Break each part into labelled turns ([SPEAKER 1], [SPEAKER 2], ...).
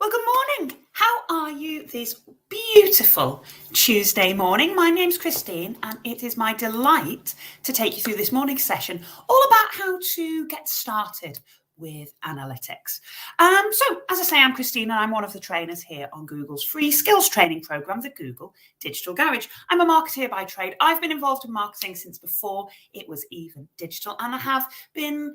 [SPEAKER 1] Well, good morning. How are you this beautiful Tuesday morning? My name's Christine, and it is my delight to take you through this morning's session all about how to get started with analytics. So, as I say, I'm Christine, and I'm one of the trainers here on Google's free skills training program, the Google Digital Garage. I'm a marketeer by trade. I've been involved in marketing since before it was even digital, and I have been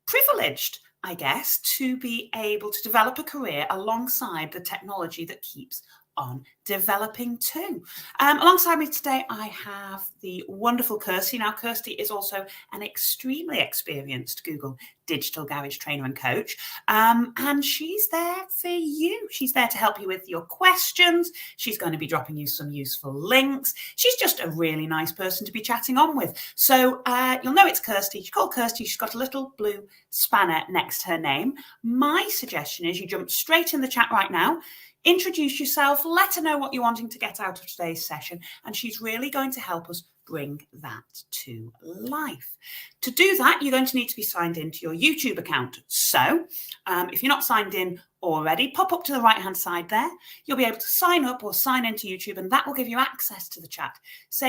[SPEAKER 1] privileged, I guess, to be able to develop a career alongside the technology that keeps on developing too. Alongside me today, I have the wonderful Kirsty. Now, Kirsty is also an extremely experienced Google Digital Garage trainer and coach, and she's there for you. She's there to help you with your questions. She's going to be dropping you some useful links. She's just a really nice person to be chatting on with. So you'll know it's Kirsty. You call Kirsty. She's got a little blue spanner next to her name. My suggestion is you jump straight in the chat right now. Introduce yourself, let her know what you're wanting to get out of today's session, and she's really going to help us bring that to life. To do that, you're going to need to be signed into your YouTube account. So if you're not signed in already, pop up to the right-hand side there. You'll be able to sign up or sign into YouTube, and that will give you access to the chat. As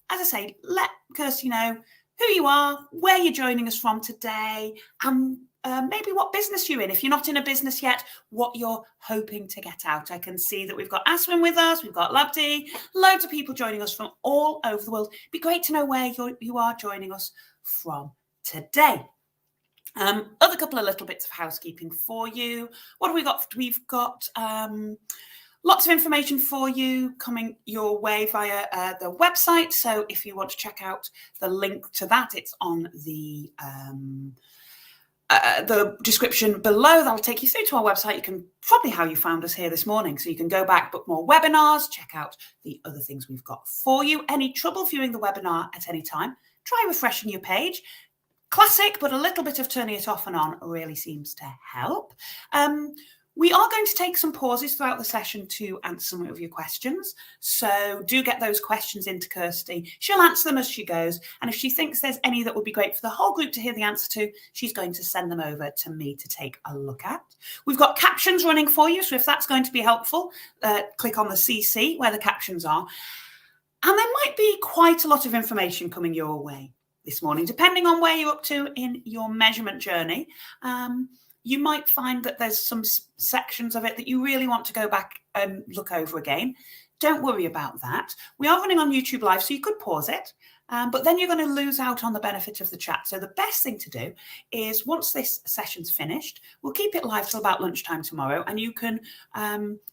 [SPEAKER 1] I say, let Kirsty know who you are, where you're joining us from today, and maybe what business you're in. If you're not in a business yet, what you're hoping to get out. I can see that we've got Aswin with us, we've got Labdi, loads of people joining us from all over the world. It'd be great to know where you are joining us from today. Other couple of little bits of housekeeping for you. What have we got? We've got lots of information for you coming your way via the website. So if you want to check out the link to that, it's on the description below. That'll take you through to our website. You can probably how you found us here this morning. So you can go back, book more webinars, check out the other things we've got for you. Any trouble viewing the webinar at any time, try refreshing your page. Classic, but a little bit of turning it off and on really seems to help. We are going to take some pauses throughout the session to answer some of your questions. So do get those questions into Kirsty. She'll answer them as she goes. And if she thinks there's any that would be great for the whole group to hear the answer to, she's going to send them over to me to take a look at. We've got captions running for you. So if that's going to be helpful, click on the CC where the captions are. And there might be quite a lot of information coming your way this morning, depending on where you're up to in your measurement journey. You might find that there's some sections of it that you really want to go back and look over again. Don't worry about that. We are running on YouTube Live, so you could pause it, but then you're going to lose out on the benefit of the chat. So the best thing to do is once this session's finished, we'll keep it live till about lunchtime tomorrow, and you can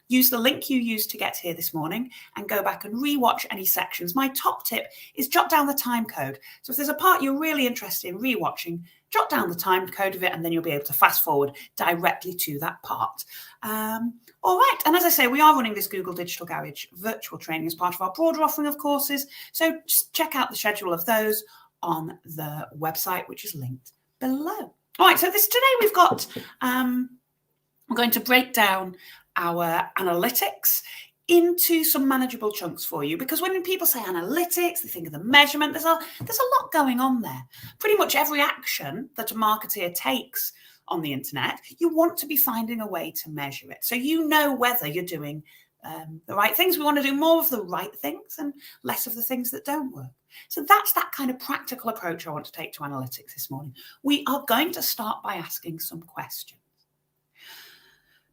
[SPEAKER 1] use the link you used to get here this morning and go back and rewatch any sections. My top tip is jot down the time code. So if there's a part you're really interested in rewatching, jot down the time code of it, and then you'll be able to fast forward directly to that part. All right, and as I say, we are running this Google Digital Garage virtual training as part of our broader offering of courses. So just check out the schedule of those on the website, which is linked below. All right, so today we've got, we're going to break down our analytics into some manageable chunks for you, because when people say analytics, they think of the measurement. There's a lot going on there. Pretty much every action that a marketeer takes on the internet, you want to be finding a way to measure it, so you know whether you're doing the right things. We want to do more of the right things and less of the things that don't work. So that's that kind of practical approach I want to take to analytics this morning. We are going to start by asking some questions.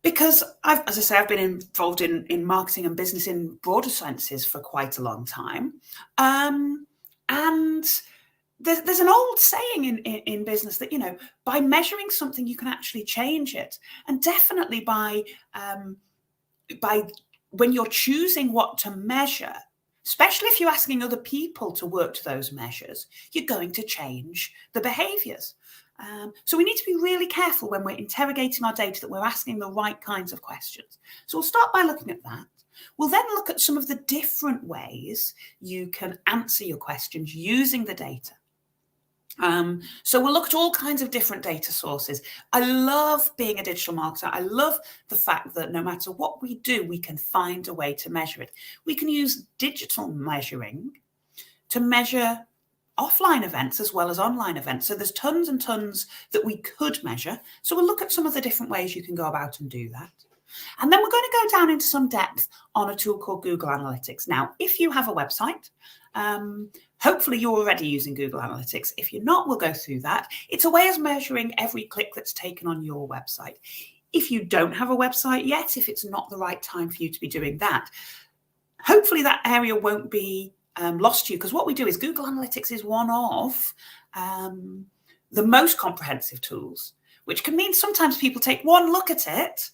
[SPEAKER 1] Because, as I say, I've been involved in marketing and business in broader senses for quite a long time. And there's an old saying in business that, by measuring something, you can actually change it. And definitely by when you're choosing what to measure, especially if you're asking other people to work to those measures, you're going to change the behaviors. So we need to be really careful when we're interrogating our data that we're asking the right kinds of questions. So we'll start by looking at that. We'll then look at some of the different ways you can answer your questions using the data. So we'll look at all kinds of different data sources. I love being a digital marketer. I love the fact that no matter what we do, we can find a way to measure it. We can use digital measuring to measure offline events as well as online events. So there's tons and tons that we could measure. So we'll look at some of the different ways you can go about and do that. And then we're going to go down into some depth on a tool called Google Analytics. Now, if you have a website, hopefully you're already using Google Analytics. If you're not, we'll go through that. It's a way of measuring every click that's taken on your website. If you don't have a website yet, if it's not the right time for you to be doing that, hopefully that area won't be lost to you, because what we do is Google Analytics is one of the most comprehensive tools, which can mean sometimes people take one look at it,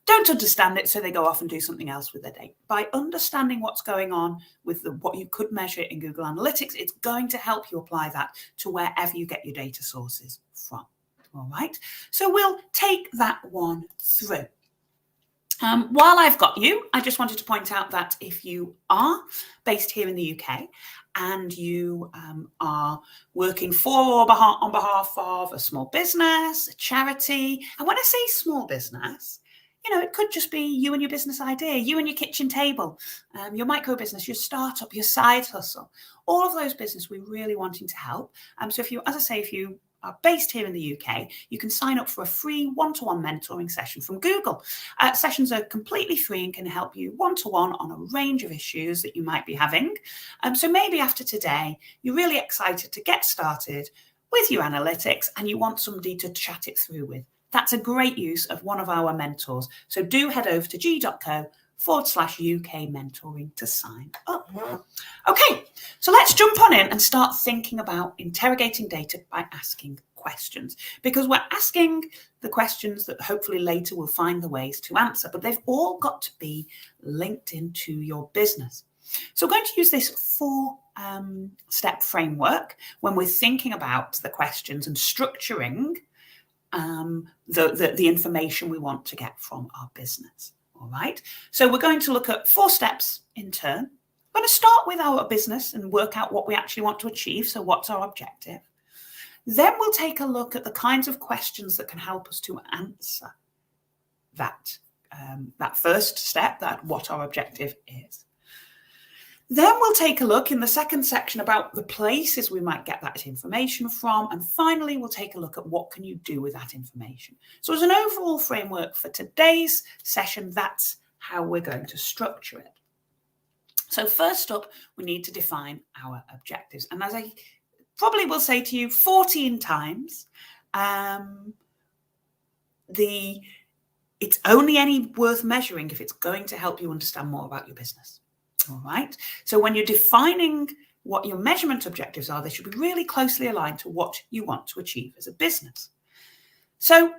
[SPEAKER 1] don't understand it, so they go off and do something else with their data. By understanding what's going on with what you could measure in Google Analytics, it's going to help you apply that to wherever you get your data sources from. All right, so we'll take that one through. While I've got you, I just wanted to point out that if you are based here in the UK and you are working for or on behalf of a small business, a charity, and when I say small business, you know, it could just be you and your business idea, you and your kitchen table, your micro business, your startup, your side hustle, all of those business we're really wanting to help. So if you, as I say, if you are based here in the UK, you can sign up for a free one-to-one mentoring session from Google. Sessions are completely free and can help you one-to-one on a range of issues that you might be having. So maybe after today, you're really excited to get started with your analytics and you want somebody to chat it through with. That's a great use of one of our mentors. So do head over to g.co/UK mentoring to sign up. Okay, so let's jump on in and start thinking about interrogating data by asking questions, because we're asking the questions that hopefully later we'll find the ways to answer, but they've all got to be linked into your business. So we're going to use this 4-step framework when we're thinking about the questions and structuring the information we want to get from our business. All right, so we're going to look at 4 steps in turn. We're going to start with our business and work out what we actually want to achieve. So what's our objective? Then we'll take a look at the kinds of questions that can help us to answer that first step, that what our objective is. Then we'll take a look in the second section about the places we might get that information from. And finally, we'll take a look at what can you do with that information. So as an overall framework for today's session, that's how we're going to structure it. So first up, we need to define our objectives. And as I probably will say to you 14 times, it's only any worth measuring if it's going to help you understand more about your business. All right. So when you're defining what your measurement objectives are, they should be really closely aligned to what you want to achieve as a business. So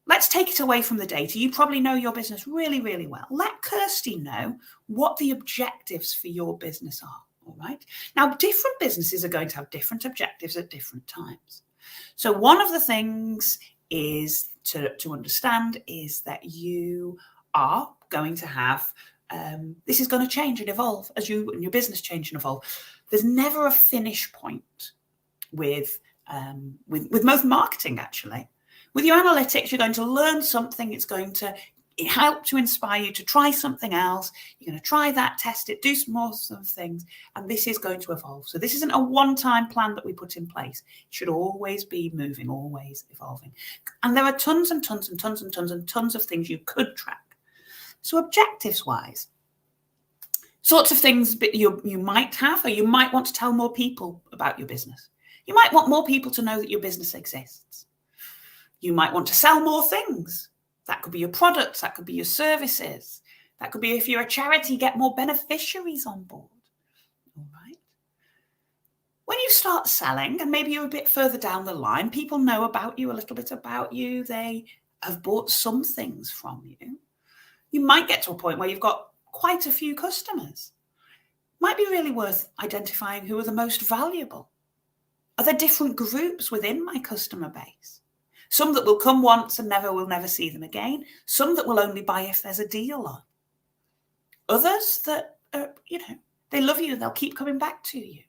[SPEAKER 1] let's take it away from the data. You probably know your business really, really well. Let Kirsty know what the objectives for your business are. All right. Now, different businesses are going to have different objectives at different times. So one of the things is to understand is that you are going to have this is going to change and evolve as you and your business change and evolve. There's never a finish point with most marketing, actually. With your analytics, you're going to learn something. It's going to help to inspire you to try something else. You're going to try that, test it, do some more things, and this is going to evolve. So this isn't a one-time plan that we put in place. It should always be moving, always evolving. And there are tons and tons and tons and tons and tons of things you could track. So objectives-wise, sorts of things you might have, or you might want to tell more people about your business. You might want more people to know that your business exists. You might want to sell more things. That could be your products, that could be your services. That could be, if you're a charity, get more beneficiaries on board. All right. When you start selling, and maybe you're a bit further down the line, people know about you, a little bit about you. They have bought some things from you. You might get to a point where you've got quite a few customers. Might be really worth identifying who are the most valuable. Are there different groups within my customer base? Some that will come once and will never see them again. Some that will only buy if there's a deal on. Others that, they love you, they'll keep coming back to you.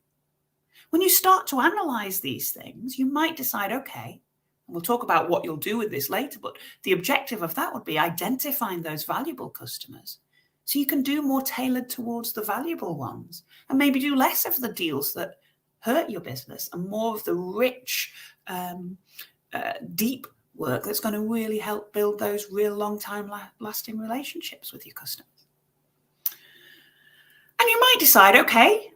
[SPEAKER 1] When you start to analyze these things, you might decide, okay, and we'll talk about what you'll do with this later, but the objective of that would be identifying those valuable customers so you can do more tailored towards the valuable ones and maybe do less of the deals that hurt your business and more of the rich, deep work that's going to really help build those real long-time lasting relationships with your customers. And you might decide, okay,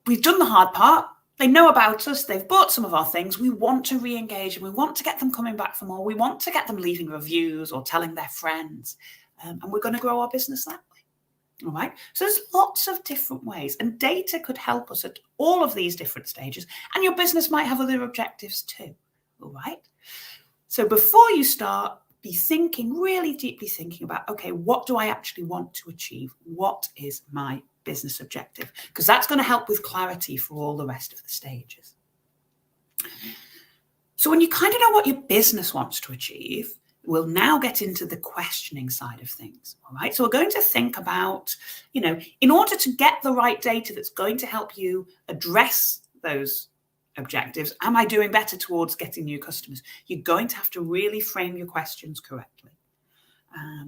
[SPEAKER 1] we've done the hard part. They know about us. They've bought some of our things. We want to re-engage and we want to get them coming back for more. We want to get them leaving reviews or telling their friends. And we're going to grow our business that way. All right. So there's lots of different ways, and data could help us at all of these different stages. And your business might have other objectives too. All right. So before you start, be thinking, really deeply thinking about, okay, what do I actually want to achieve? What is my business objective? Because that's going to help with clarity for all the rest of the stages. So when you kind of know what your business wants to achieve, we'll now get into the questioning side of things. All right. So we're going to think about, in order to get the right data that's going to help you address those objectives, am I doing better towards getting new customers? You're going to have to really frame your questions correctly.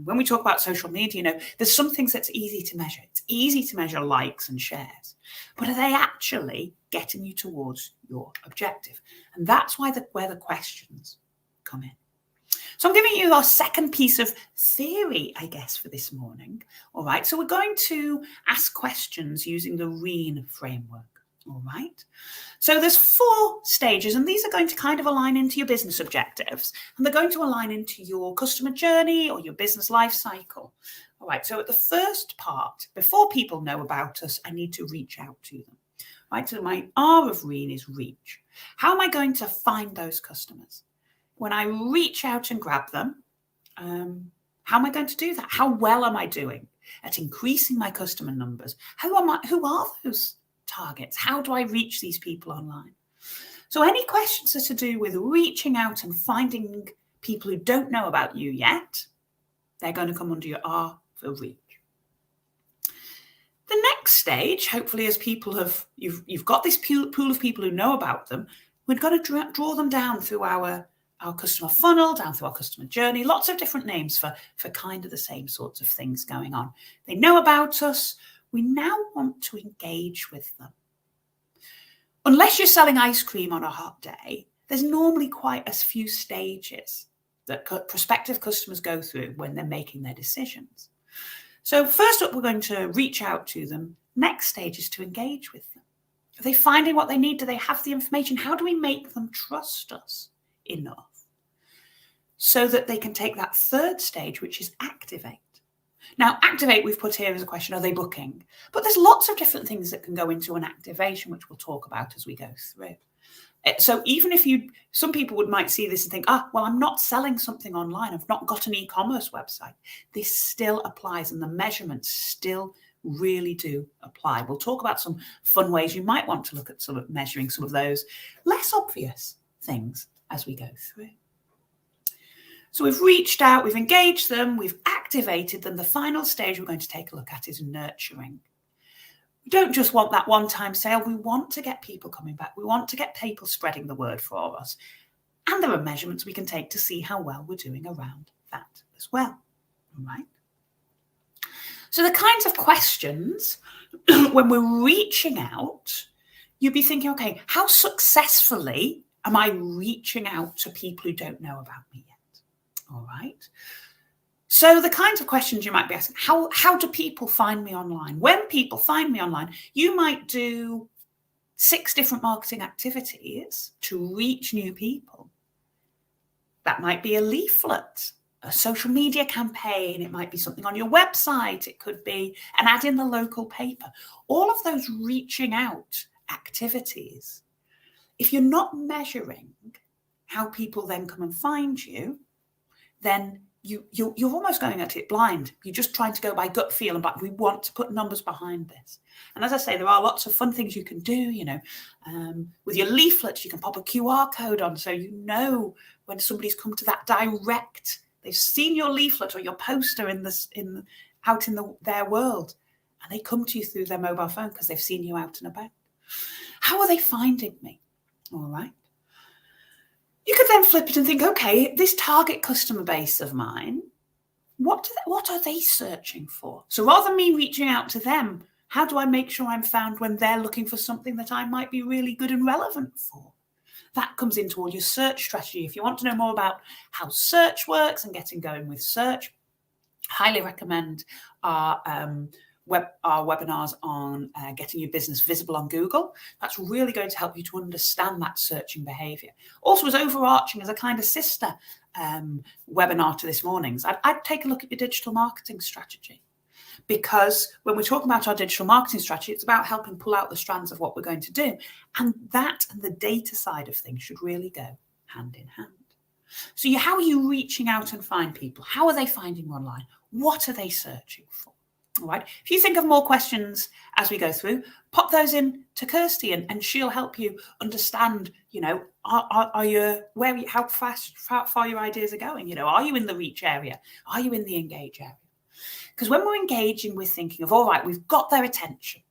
[SPEAKER 1] When we talk about social media, there's some things that's easy to measure. It's easy to measure likes and shares, but are they actually getting you towards your objective? And that's where the questions come in. So I'm giving you our second piece of theory, I guess, for this morning. All right. So we're going to ask questions using the REEN framework. All right. So there's 4 stages, and these are going to kind of align into your business objectives, and they're going to align into your customer journey or your business life cycle. All right. So at the first part, before people know about us, I need to reach out to them. Right. So my R of REEN is reach. How am I going to find those customers? When I reach out and grab them, how am I going to do that? How well am I doing at increasing my customer numbers? Who are those targets? How do I reach these people online? So any questions that are to do with reaching out and finding people who don't know about you yet, they're going to come under your R for reach. The next stage, hopefully, as people you've got this pool of people who know about them, we're going to draw them down through our customer funnel, down through our customer journey, lots of different names for kind of the same sorts of things going on. They know about us. We now want to engage with them. Unless you're selling ice cream on a hot day, there's normally quite a few stages that prospective customers go through when they're making their decisions. So first up, we're going to reach out to them. Next stage is to engage with them. Are they finding what they need? Do they have the information? How do we make them trust us enough so that they can take that third stage, which is activate? Now, activate, we've put here as a question, are they booking? But there's lots of different things that can go into an activation, which we'll talk about as we go through. So even if some people might see this and think, well, I'm not selling something online. I've not got an e-commerce website. This still applies, and the measurements still really do apply. We'll talk about some fun ways you might want to look at sort of measuring some of those less obvious things as we go through. So we've reached out, we've engaged them, we've activated them. The final stage we're going to take a look at is nurturing. We don't just want that one-time sale. We want to get people coming back. We want to get people spreading the word for us. And there are measurements we can take to see how well we're doing around that as well. All right. So the kinds of questions when we're reaching out, you'd be thinking, okay, how successfully am I reaching out to people who don't know about me yet? All right. So the kinds of questions you might be asking, how do people find me online? When people find me online, you might do 6 different marketing activities to reach new people. That might be a leaflet, a social media campaign. It might be something on your website. It could be an ad in the local paper. All of those reaching out activities, if you're not measuring how people then come and find you, then you're almost going at it blind. You're just trying to go by gut feel, but we want to put numbers behind this. And as I say, there are lots of fun things you can do. With your leaflets, you can pop a QR code on, so you know when somebody's come to that direct. They've seen your leaflet or your poster out in their world, and they come to you through their mobile phone because they've seen you out and about. How are they finding me? All right. You could then flip it and think, okay, this target customer base of mine, what are they searching for? So rather than me reaching out to them, how do I make sure I'm found when they're looking for something that I might be really good and relevant for? That comes into all your search strategy. If you want to know more about how search works and getting going with search, highly recommend our webinars on getting your business visible on Google. That's really going to help you to understand that searching behavior. Also, as overarching as a kind of sister webinar to this morning's, I'd take a look at your digital marketing strategy. Because when we're talking about our digital marketing strategy, it's about helping pull out the strands of what we're going to do. And that and the data side of things should really go hand in hand. So how are you reaching out and find people? How are they finding you online? What are they searching for? All right. If you think of more questions as we go through, pop those in to Kirsty and she'll help you understand, how far your ideas are going. Are you in the reach area? Are you in the engage area? Because when we're engaging, we're thinking of, all right, we've got their attention.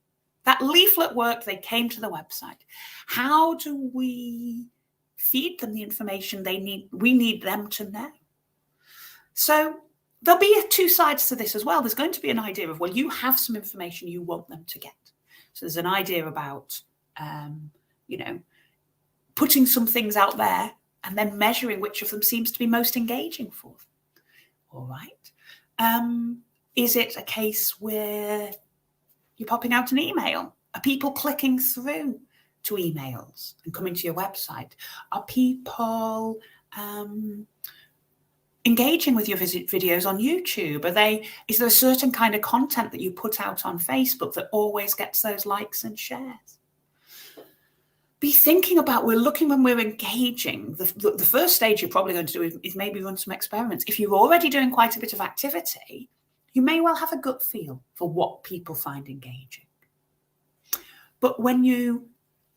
[SPEAKER 1] That leaflet worked, they came to the website. How do we feed them the information they need? We need them to know. So there'll be two sides to this as well. There's going to be an idea of, well, you have some information you want them to get. So there's an idea about, putting some things out there and then measuring which of them seems to be most engaging for them. All right. Is it a case where you're popping out an email? Are people clicking through to emails and coming to your website? Are people engaging with your videos on YouTube? Is there a certain kind of content that you put out on Facebook that always gets those likes and shares? Be thinking about, we're looking when we're engaging. The first stage you're probably going to do is maybe run some experiments. If you're already doing quite a bit of activity, you may well have a gut feel for what people find engaging. But when you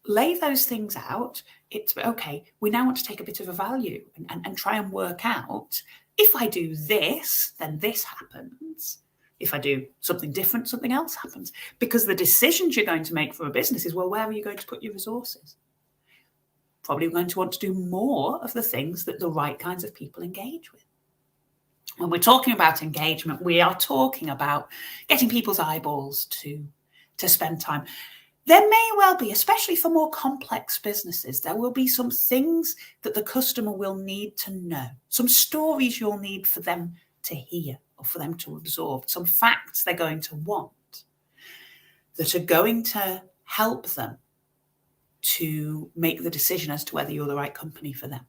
[SPEAKER 1] lay those things out, it's okay, we now want to take a bit of a value and try and work out, if I do this, then this happens. If I do something different, something else happens. Because the decisions you're going to make for a business is, well, where are you going to put your resources? Probably going to want to do more of the things that the right kinds of people engage with. When we're talking about engagement, we are talking about getting people's eyeballs to spend time. There may well be, especially for more complex businesses, there will be some things that the customer will need to know, some stories you'll need for them to hear or for them to absorb, some facts they're going to want that are going to help them to make the decision as to whether you're the right company for them.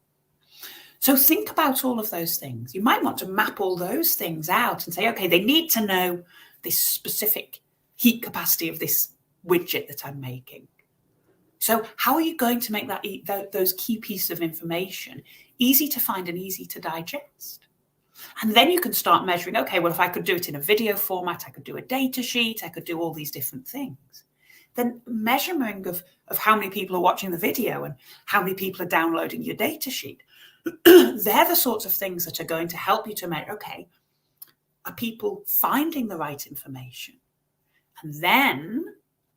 [SPEAKER 1] So think about all of those things. You might want to map all those things out and say, okay, they need to know this specific heat capacity of this widget that I'm making. So how are you going to make those key pieces of information easy to find and easy to digest? And then you can start measuring, okay, well, if I could do it in a video format, I could do a data sheet, I could do all these different things. Then measuring of how many people are watching the video and how many people are downloading your data sheet. They're the sorts of things that are going to help you to measure, okay, are people finding the right information? And then,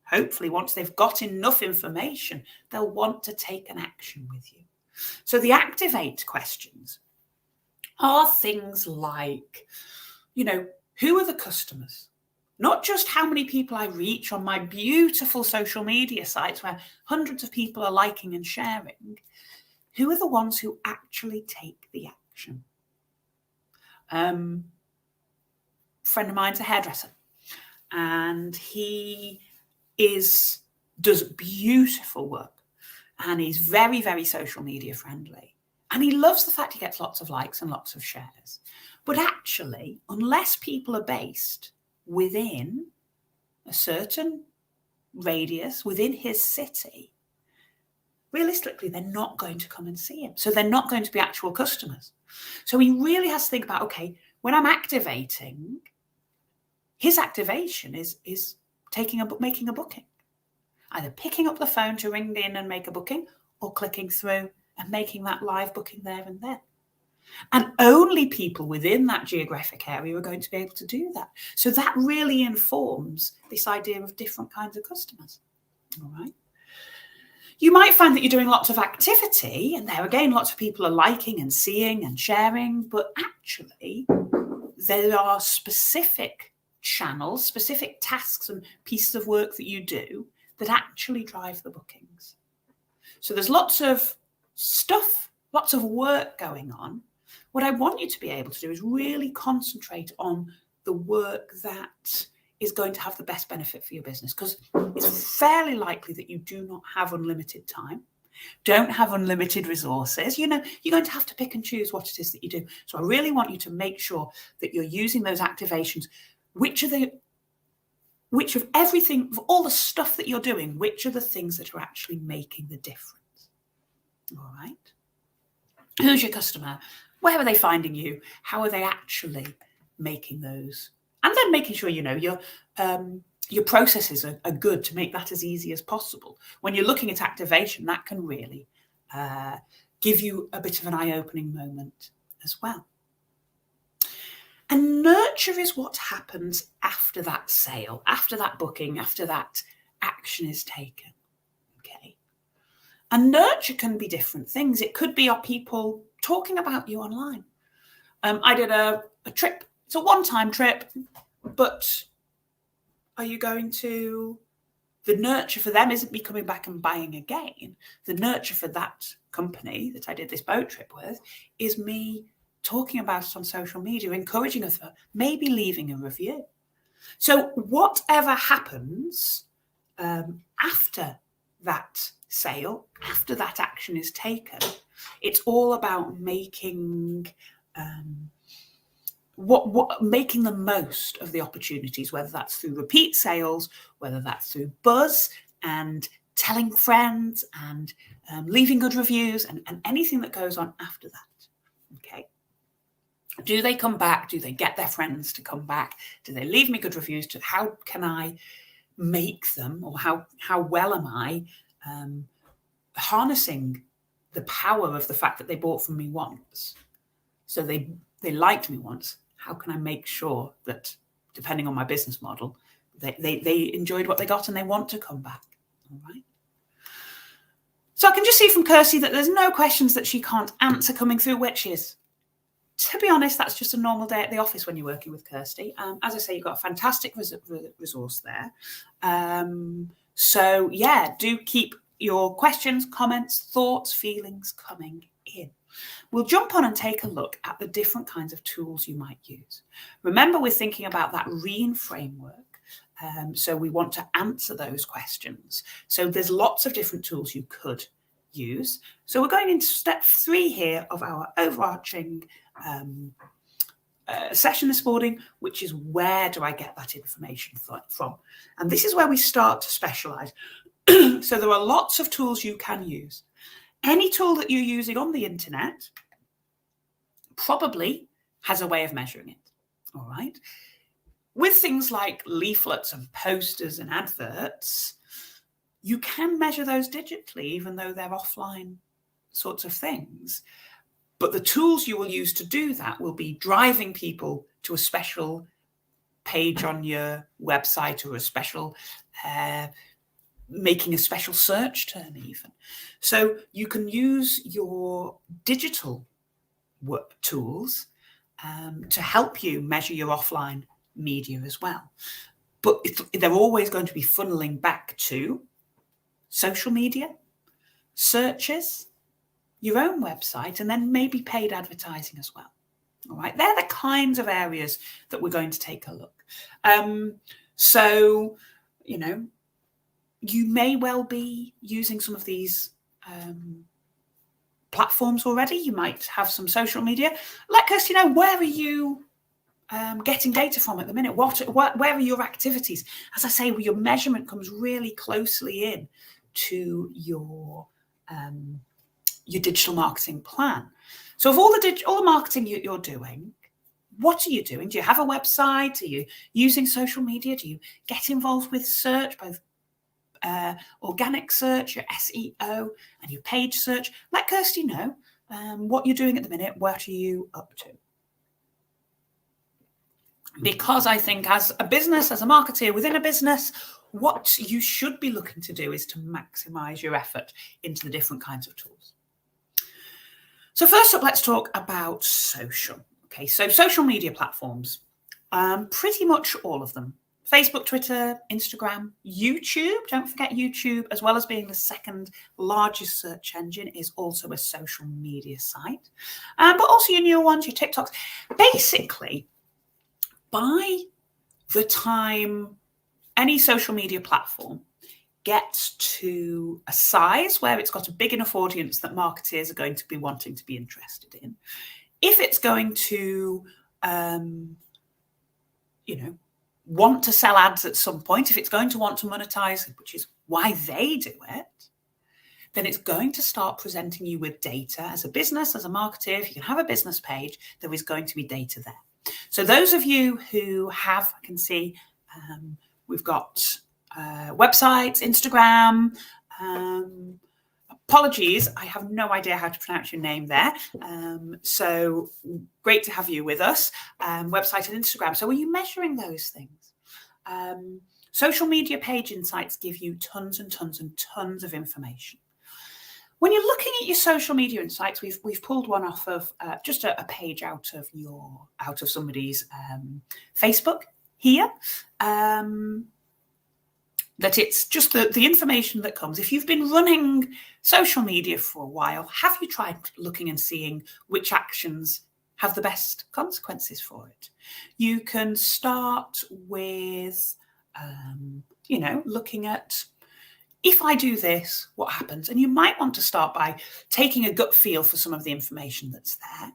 [SPEAKER 1] hopefully, once they've got enough information, they'll want to take an action with you. So the activate questions are things like, who are the customers? Not just how many people I reach on my beautiful social media sites where hundreds of people are liking and sharing. Who are the ones who actually take the action? Friend of mine's a hairdresser, and he does beautiful work, and he's very, very social media friendly. And he loves the fact he gets lots of likes and lots of shares. But actually, unless people are based within a certain radius, within his city, realistically, they're not going to come and see him. So they're not going to be actual customers. So he really has to think about, okay, when I'm activating, his activation is making a booking. Either picking up the phone to ring in and make a booking, or clicking through and making that live booking there and then. And only people within that geographic area are going to be able to do that. So that really informs this idea of different kinds of customers. All right. You might find that you're doing lots of activity, and there again, lots of people are liking and seeing and sharing, but actually there are specific channels, specific tasks and pieces of work that you do that actually drive the bookings. So there's lots of stuff, lots of work going on, what I want you to be able to do is really concentrate on the work that is going to have the best benefit for your business, because it's fairly likely that you do not have unlimited time, don't have unlimited resources. You're going to have to pick and choose what it is that you do. So I really want you to make sure that you're using those activations. Which of everything, of all the stuff that you're doing, which are the things that are actually making the difference? All right. Who's your customer? Where are they finding you? How are they actually making those? And then making sure, your processes are good to make that as easy as possible. When you're looking at activation, that can really give you a bit of an eye-opening moment as well. And nurture is what happens after that sale, after that booking, after that action is taken. Okay. And nurture can be different things. It could be our people talking about you online. I did a trip. It's a one-time trip, but are you going to... The nurture for them isn't me coming back and buying again. The nurture for that company that I did this boat trip with is me talking about it on social media, encouraging us, maybe leaving a review. So whatever happens after that sale, after that action is taken, it's all about making making the most of the opportunities, whether that's through repeat sales, whether that's through buzz and telling friends and leaving good reviews and anything that goes on after that. Okay. Do they come back? Do they get their friends to come back? Do they leave me good reviews? How can I make them, or how well am I harnessing the power of the fact that they bought from me once? So they liked me once. How can I make sure that, depending on my business model, they enjoyed what they got and they want to come back? All right. So I can just see from Kirsty that there's no questions that she can't answer coming through, which is, to be honest, that's just a normal day at the office when you're working with Kirsty. As I say, you've got a fantastic resource there. So yeah, do keep your questions, comments, thoughts, feelings coming in. We'll jump on and take a look at the different kinds of tools you might use. Remember, we're thinking about that REEN framework. So we want to answer those questions. So there's lots of different tools you could use. So we're going into step 3 here of our overarching session this morning, which is, where do I get that information from? And this is where we start to specialize. So there are lots of tools you can use. Any tool that you're using on the internet probably has a way of measuring it. All right. With things like leaflets and posters and adverts, you can measure those digitally, even though they're offline sorts of things. But the tools you will use to do that will be driving people to a special page on your website, or a special, making a special search term even. So you can use your digital work tools to help you measure your offline media as well. But they're always going to be funneling back to social media, searches, your own website, and then maybe paid advertising as well. All right, they're the kinds of areas that we're going to take a look. So, you may well be using some of these platforms already. You might have some social media. Let us know, where are you getting data from at the minute? Where are your activities? As I say, your measurement comes really closely in to your digital marketing plan. So of all the marketing you're doing, what are you doing? Do you have a website? Are you using social media? Do you get involved with search, both organic search, your SEO, and your page search? Let Kirsty know what you're doing at the minute. What are you up to? Because I think, as a business, as a marketer within a business, what you should be looking to do is to maximize your effort into the different kinds of tools. So first up, let's talk about social. Okay, so social media platforms, pretty much all of them Facebook, Twitter, Instagram, YouTube. Don't forget YouTube, as well as being the second largest search engine, is also a social media site. But also your newer ones, your TikToks. Basically, by the time any social media platform gets to a size where it's got a big enough audience that marketeers are going to be wanting to be interested in, if it's going to, want to sell ads at some point, if it's going to want to monetize, which is why they do it, then it's going to start presenting you with data as a business, as a marketer. If you can have a business page, there is going to be data there. So those of you who have, I can see we've got websites, Instagram. Apologies, I have no idea how to pronounce your name there. So great to have you with us. Website and Instagram. So are you measuring those things? Social media page insights give you tons and tons and tons of information. When you're looking at your social media insights, we've pulled one off of just a page out of somebody's Facebook here. That it's just the information that comes. If you've been running social media for a while, have you tried looking and seeing which actions have the best consequences for it? You can start with, looking at, if I do this, what happens? And you might want to start by taking a gut feel for some of the information that's there.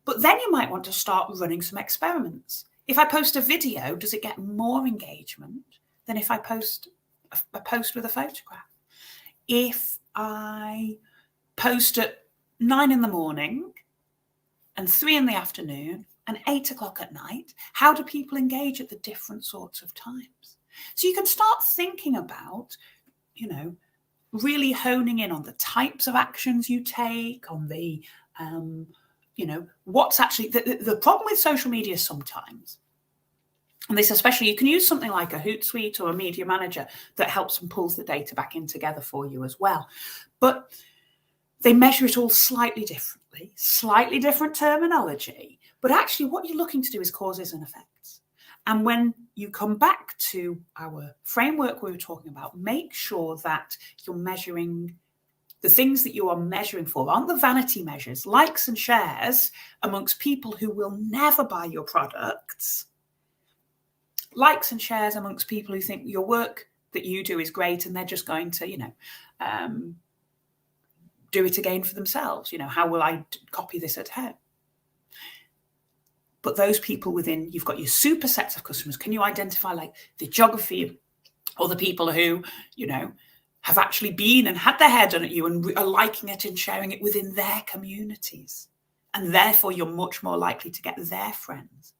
[SPEAKER 1] But then you might want to start running some experiments. If I post a video, does it get more engagement than if I post a post with a photograph? If I post at 9 a.m. and 3 p.m. and 8 o'clock at night, how do people engage at the different sorts of times? So you can start thinking about, really honing in on the types of actions you take, on the, what's actually the problem with social media sometimes. And this especially, you can use something like a Hootsuite or a Media Manager that helps and pulls the data back in together for you as well. But they measure it all slightly differently, slightly different terminology. But actually what you're looking to do is causes and effects. And when you come back to our framework we were talking about, make sure that you're measuring the things that you are measuring for aren't the vanity measures, likes and shares amongst people who will never buy your products. Likes and shares amongst people who think your work that you do is great and they're just going to, do it again for themselves. How will I copy this at home? But those people within, you've got your super sets of customers. Can you identify like the geography or the people who, have actually been and had their hair done at you and are liking it and sharing it within their communities? And therefore you're much more likely to get their friends.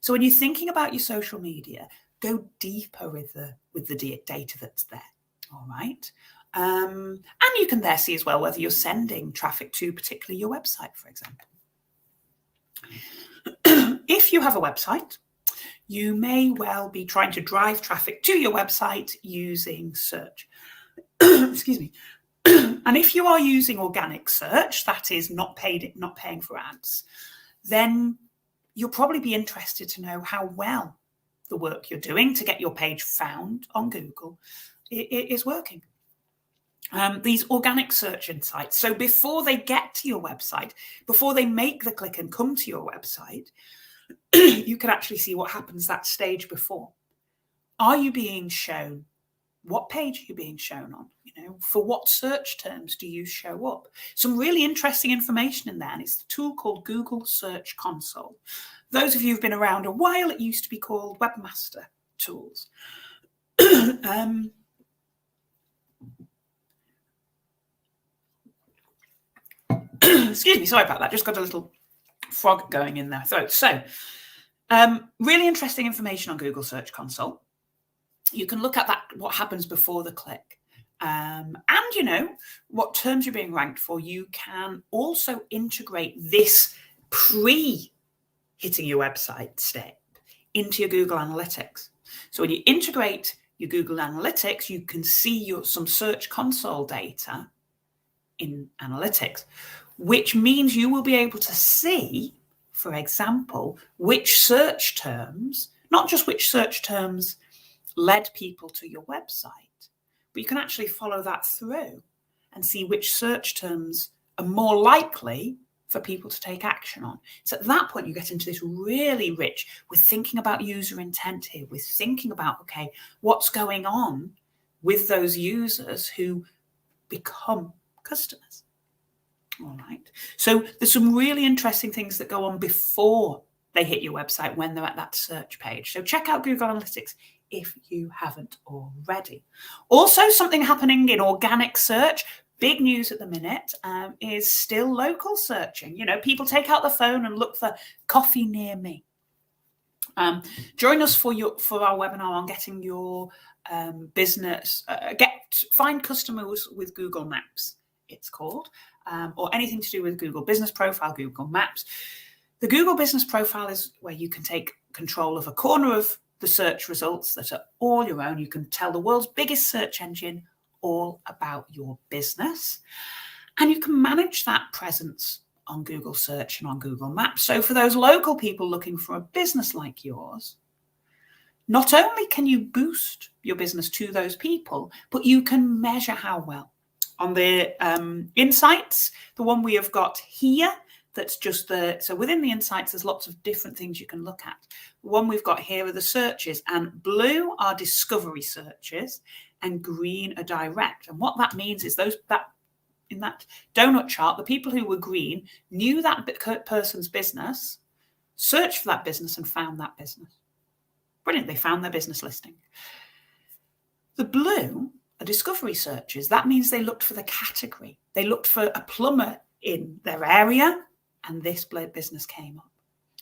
[SPEAKER 1] So when you're thinking about your social media, go deeper with the data that's there, all right? And you can there see as well whether you're sending traffic to particularly your website, for example. If you have a website, you may well be trying to drive traffic to your website using search. Excuse me. And if you are using organic search, that is not paying for ads, then you'll probably be interested to know how well the work you're doing to get your page found on Google is working. These organic search insights. So before they get to your website, before they make the click and come to your website, you can actually see what happens that stage before. Are you being shown? What page are you being shown on? For what search terms do you show up? Some really interesting information in there, and it's the tool called Google Search Console. Those of you who've been around a while, it used to be called Webmaster Tools. Excuse me, sorry about that. Just got a little frog going in their throat. So, really interesting information on Google Search Console. You can look at that, what happens before the click. And what terms you're being ranked for. You can also integrate this pre-hitting your website step into your Google Analytics. So when you integrate your Google Analytics, you can see some Search Console data in Analytics, which means you will be able to see, for example, which search terms, not just which search terms led people to your website, but you can actually follow that through and see which search terms are more likely for people to take action on. So at that point, you get into this really rich, we're thinking about user intent here. We're thinking about, okay, what's going on with those users who become customers. All right. So there's some really interesting things that go on before they hit your website when they're at that search page. So check out Google Analytics if you haven't already. Also, something happening in organic search, big news at the minute, is still local searching. You know, people take out the phone and look for coffee near me. Join us for our webinar on getting your business, find customers with Google Maps, it's called, or anything to do with Google Business Profile, Google Maps. The Google Business Profile is where you can take control of a corner of the search results that are all your own. You can tell the world's biggest search engine all about your business, and you can manage that presence on Google Search and on Google Maps. So for those local people looking for a business like yours, not only can you boost your business to those people, but you can measure how well. On the insights, the one we have got here, that's just so within the insights, there's lots of different things you can look at. The one we've got here are the searches, and blue are discovery searches and green are direct. And what that means is in that donut chart, the people who were green knew that person's business, searched for that business and found that business. Brilliant, they found their business listing. The blue are discovery searches. That means they looked for the category. They looked for a plumber in their area, and this business came up.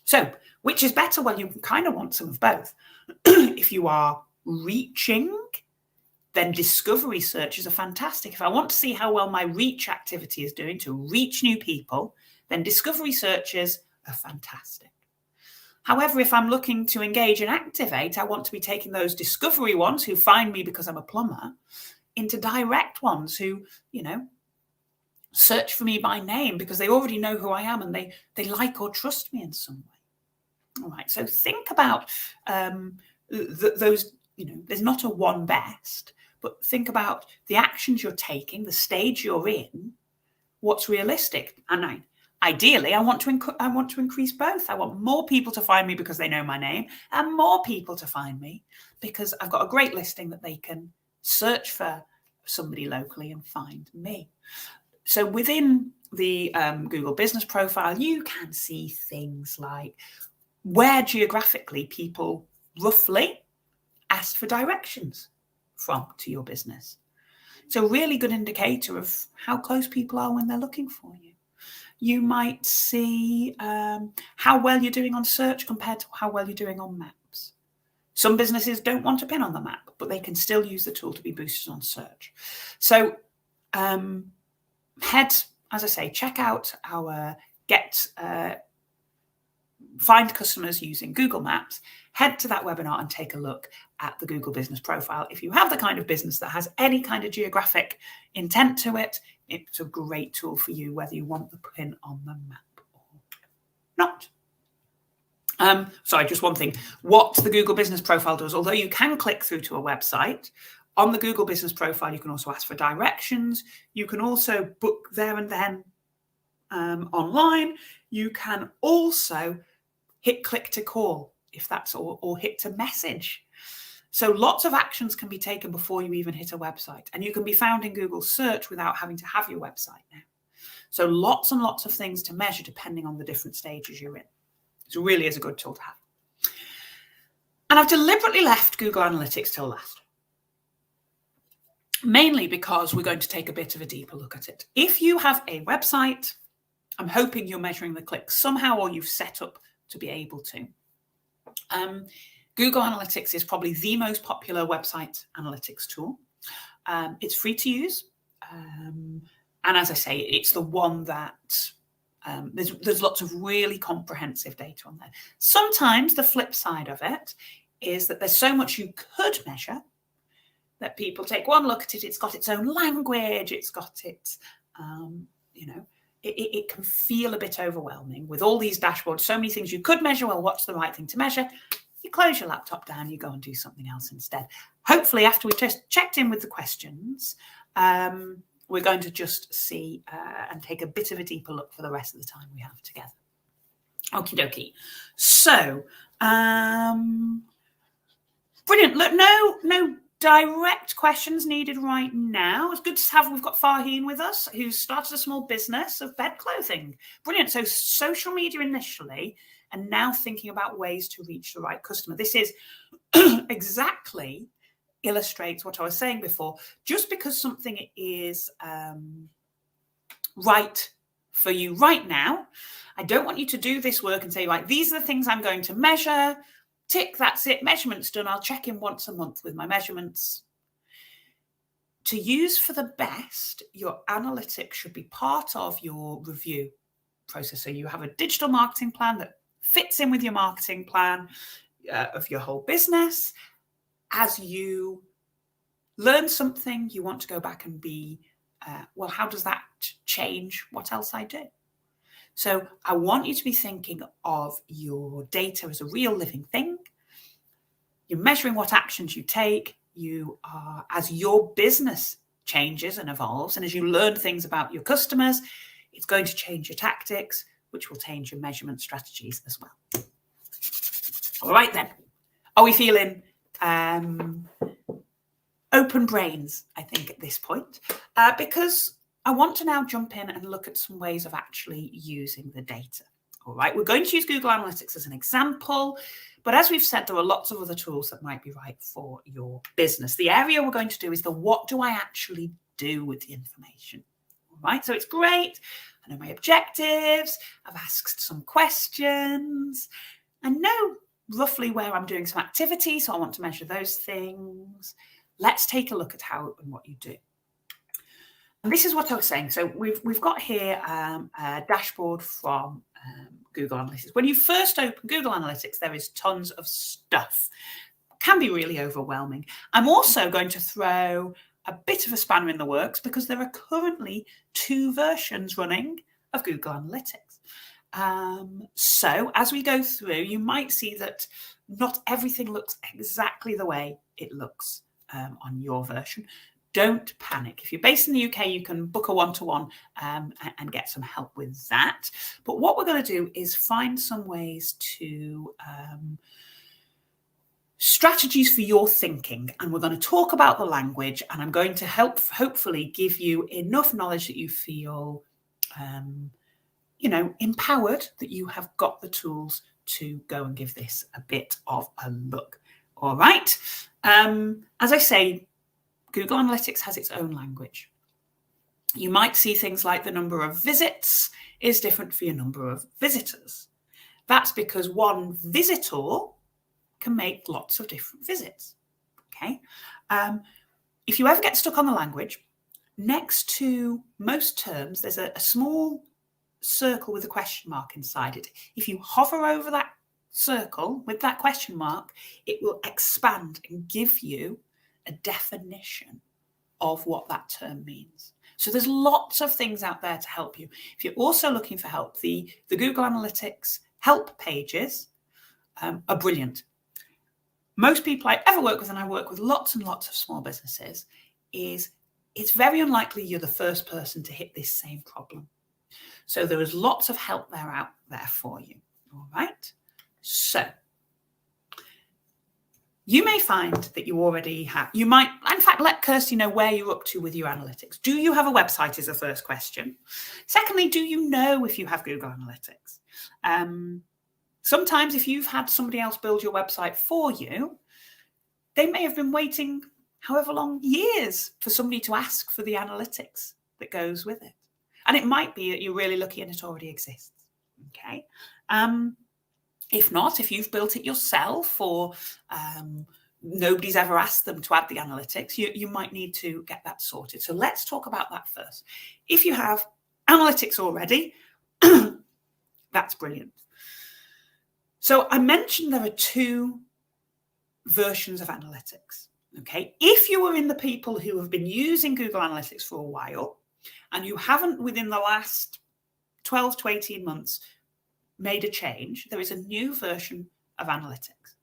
[SPEAKER 1] So which is better? Well, you kind of want some of both. If you are reaching, then discovery searches are fantastic. If I want to see how well my reach activity is doing to reach new people, then discovery searches are fantastic. However, if I'm looking to engage and activate, I want to be taking those discovery ones who find me because I'm a plumber into direct ones who, you know, search for me by name because they already know who I am and they like or trust me in some way. All right, so think about those, you know, there's not a one best, but think about the actions you're taking, the stage you're in, what's realistic. And ideally, I want to increase both. I want more people to find me because they know my name and more people to find me because I've got a great listing that they can search for somebody locally and find me. So within the Google Business Profile, you can see things like where geographically people roughly asked for directions to your business. It's a really good indicator of how close people are when they're looking for you. You might see how well you're doing on search compared to how well you're doing on maps. Some businesses don't want a pin on the map, but they can still use the tool to be boosted on search. So as I say, check out our find customers using Google Maps. Head to that webinar and take a look at the Google Business Profile. If you have the kind of business that has any kind of geographic intent to it, it's a great tool for you, whether you want the pin on the map or not. Sorry, just one thing. What the Google Business Profile does, although you can click through to a website, on the Google Business Profile, you can also ask for directions. You can also book there and then online. You can also hit click to call, if that's or hit to message. So lots of actions can be taken before you even hit a website. And you can be found in Google Search without having to have your website now. So lots and lots of things to measure depending on the different stages you're in. It really is a good tool to have. And I've deliberately left Google Analytics till last. Mainly because we're going to take a bit of a deeper look at it. If you have a website, I'm hoping you're measuring the clicks somehow or you've set up to be able to. Google Analytics is probably the most popular website analytics tool. It's free to use. And as I say, it's the one that there's lots of really comprehensive data on there. Sometimes the flip side of it is that there's so much you could measure that people take one look at it, it's got its own language, it's got its, it can feel a bit overwhelming with all these dashboards, so many things you could measure. Well, what's the right thing to measure? you close your laptop down, you go and do something else instead. Hopefully, after we've just checked in with the questions, we're going to just see and take a bit of a deeper look for the rest of the time we have together. Okie dokie. So, brilliant. Look, no direct questions needed right now. It's good to have, we've got Farheen with us, who's started a small business of bed clothing. Brilliant. So social media initially, and now thinking about ways to reach the right customer. This is exactly illustrates what I was saying before. Just because something is right for you right now, I don't want you to do this work and say, right, these are the things I'm going to measure. Tick, that's it, measurements done. I'll check in once a month with my measurements. To use for the best, your analytics should be part of your review process. So you have a digital marketing plan that fits in with your marketing plan of your whole business. As you learn something, you want to go back and be, well, how does that change what else I do? So I want you to be thinking of your data as a real living thing. You're measuring what actions you take. You are, as your business changes and evolves, and as you learn things about your customers, it's going to change your tactics, which will change your measurement strategies as well. All right then. Are we feeling open brains, I think, at this point? Because I want to now jump in and look at some ways of actually using the data. All right, we're going to use Google Analytics as an example, but as we've said, there are lots of other tools that might be right for your business. The area we're going to do is the what do I actually do with the information? All right, so it's great. I know my objectives. I've asked some questions. I know roughly where I'm doing some activity, so I want to measure those things. Let's take a look at how and what you do. And this is what I was saying. So we've got here a dashboard from Google Analytics. When you first open Google Analytics, there is tons of stuff. It can be really overwhelming. I'm also going to throw a bit of a spanner in the works because there are currently 2 versions running of Google Analytics. So as we go through, you might see that not everything looks exactly the way it looks on your version. Don't panic. If you're based in the UK, you can book a one-to-one and get some help with that. But what we're going to do is find some ways to strategies for your thinking. And we're going to talk about the language, and I'm going to hopefully give you enough knowledge that you feel, empowered, that you have got the tools to go and give this a bit of a look. All right. As I say, Google Analytics has its own language. You might see things like the number of visits is different for your number of visitors. That's because one visitor can make lots of different visits. Okay. If you ever get stuck on the language, next to most terms, there's a small circle with a question mark inside it. If you hover over that circle with that question mark, it will expand and give you a definition of what that term means. So there's lots of things out there to help you. If you're also looking for help, the Google Analytics help pages are brilliant. Most people I ever work with, and I work with lots and lots of small businesses, is it's very unlikely you're the first person to hit this same problem. So there is lots of help out there for you. All right. So you may find that you already have, you might, in fact, let Kirsty know where you're up to with your analytics. Do you have a website is the first question. Secondly, do you know if you have Google Analytics? Sometimes if you've had somebody else build your website for you, they may have been waiting however long, years, for somebody to ask for the analytics that goes with it. And it might be that you're really lucky and it already exists. Okay. If not, if you've built it yourself or nobody's ever asked them to add the analytics, you might need to get that sorted. So let's talk about that first. If you have analytics already, that's brilliant. So I mentioned there are 2 versions of analytics. Okay. If you are in the people who have been using Google Analytics for a while and you haven't within the last 12 to 18 months made a change, there is a new version of analytics.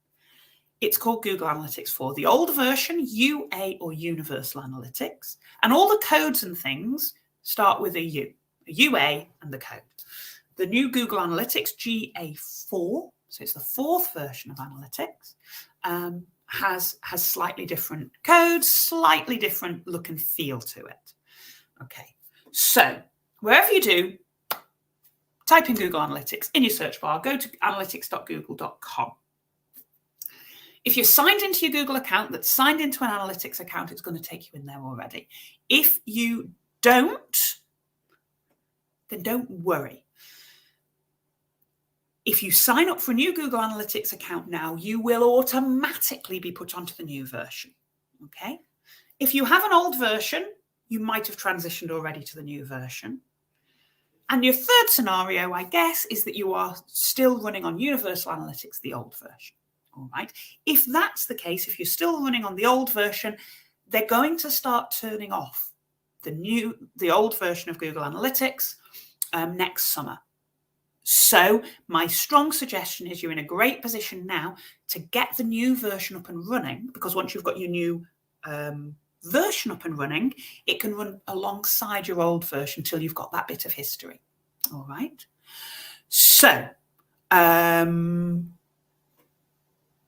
[SPEAKER 1] it's called Google Analytics 4. The old version, UA or Universal Analytics, and all the codes and things start with a U, a UA and the code. The new Google Analytics GA4, so it's the 4th version of Analytics, has slightly different codes, slightly different look and feel to it. Okay, so wherever you do, type in Google Analytics in your search bar, go to analytics.google.com. If you're signed into your Google account that's signed into an analytics account, it's going to take you in there already. If you don't, then don't worry. If you sign up for a new Google Analytics account now, you will automatically be put onto the new version, okay? If you have an old version, you might have transitioned already to the new version. And your third scenario, I guess, is that you are still running on Universal Analytics, the old version. All right. If that's the case, if you're still running on the old version, they're going to start turning off the old version of Google Analytics next summer. So my strong suggestion is you're in a great position now to get the new version up and running, because once you've got your new version up and running, it can run alongside your old version until you've got that bit of history. All right. So,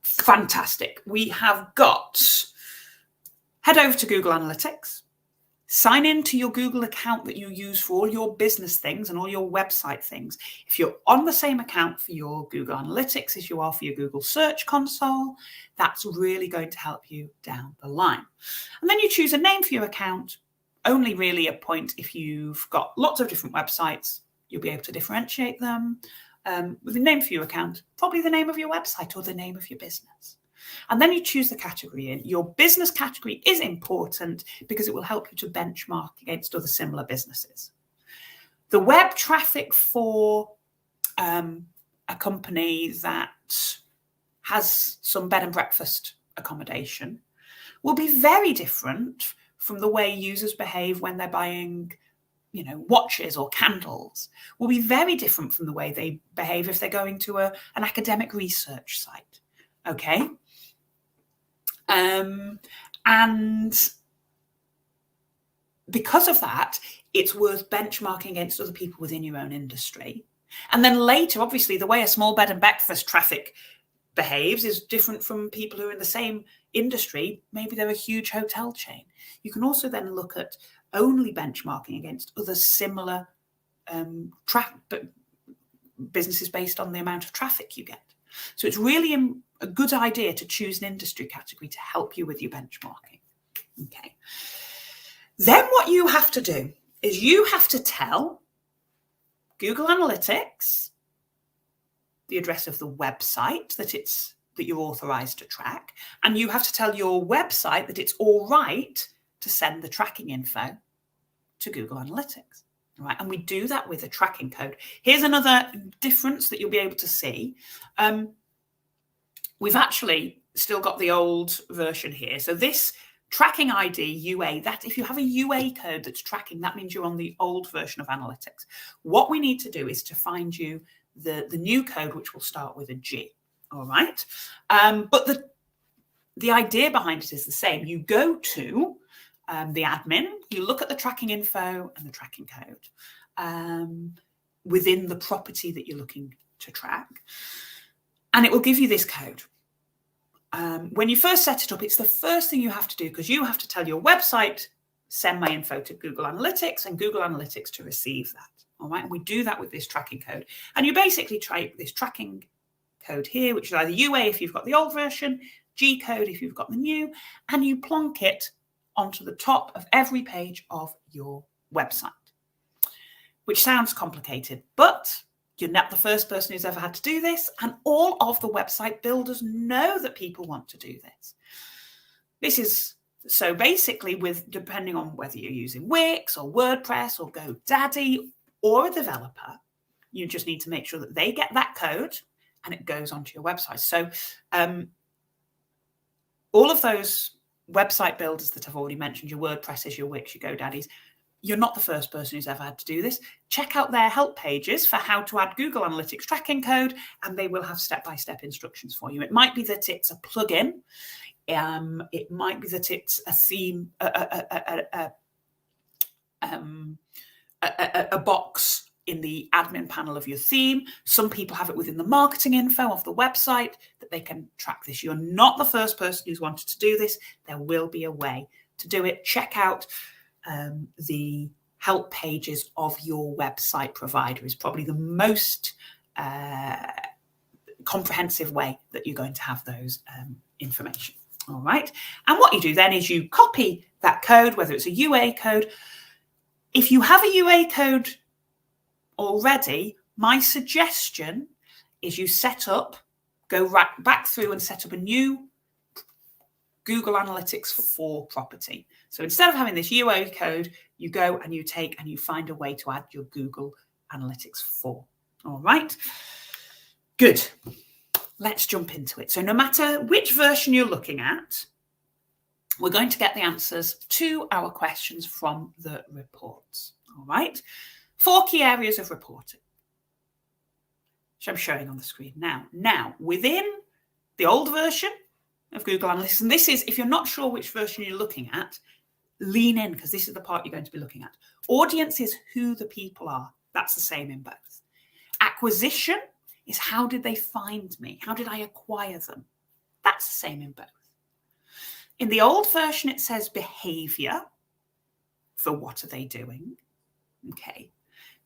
[SPEAKER 1] fantastic. We have got, head over to Google Analytics, sign into your Google account that you use for all your business things and all your website things. If you're on the same account for your Google Analytics as you are for your Google Search Console, that's really going to help you down the line. And then you choose a name for your account, only really a point if you've got lots of different websites, you'll be able to differentiate them. With the name for your account, probably the name of your website or the name of your business. And then you choose the category in. Your business category is important because it will help you to benchmark against other similar businesses. The web traffic for a company that has some bed and breakfast accommodation will be very different from the way users behave when they're buying, watches or candles, will be very different from the way they behave if they're going to an academic research site. Okay. And because of that, it's worth benchmarking against other people within your own industry. And then later, obviously, the way a small bed and breakfast traffic behaves is different from people who are in the same industry. Maybe they're a huge hotel chain. You can also then look at only benchmarking against other similar businesses based on the amount of traffic you get. So it's really a good idea to choose an industry category to help you with your benchmarking. Okay. Then what you have to do is you have to tell Google Analytics the address of the website that you're authorized to track, and you have to tell your website that it's all right to send the tracking info to Google Analytics. Right, and we do that with a tracking code. Here's another difference that you'll be able to see. We've actually still got the old version here. So this tracking ID, UA, that if you have a UA code that's tracking, that means you're on the old version of Analytics. What we need to do is to find you the new code, which will start with a G. All right. But the idea behind it is the same. You go to the admin, you look at the tracking info and the tracking code within the property that you're looking to track, and it will give you this code. When you first set it up, it's the first thing you have to do, because you have to tell your website, send my info to Google Analytics, and Google Analytics to receive that. All right, and we do that with this tracking code. And you basically try this tracking code here, which is either UA if you've got the old version, G code if you've got the new, and you plonk it onto the top of every page of your website, which sounds complicated, but you're not the first person who's ever had to do this, and all of the website builders know that people want to do this. This is, so basically, depending on whether you're using Wix or WordPress or GoDaddy or a developer, you just need to make sure that they get that code and it goes onto your website. So all of those website builders that I've already mentioned, your WordPresses, your Wix, your GoDaddies, you're not the first person who's ever had to do this. Check out their help pages for how to add Google Analytics tracking code, and they will have step-by-step instructions for you. It might be that it's a plugin. It might be that it's a theme, a box in the admin panel of your theme. Some people have it within the marketing info of the website that they can track this. You're not the first person who's wanted to do this. There will be a way to do it. Check out the help pages of your website provider is probably the most comprehensive way that you're going to have those information. All right. And what you do then is you copy that code, whether it's a UA code. If you have a UA code already, my suggestion is you go right back through and set up a new Google Analytics 4 property. So instead of having this UA code, you go and you take and you find a way to add your Google Analytics 4. All right. Good. Let's jump into it. So no matter which version you're looking at, we're going to get the answers to our questions from the reports. All right. 4 key areas of reporting, which I'm showing on the screen now. Now, within the old version of Google Analytics, and this is, if you're not sure which version you're looking at, lean in, because this is the part you're going to be looking at. Audience is who the people are. That's the same in both. Acquisition is how did they find me? How did I acquire them? That's the same in both. In the old version, it says behavior for what are they doing? Okay.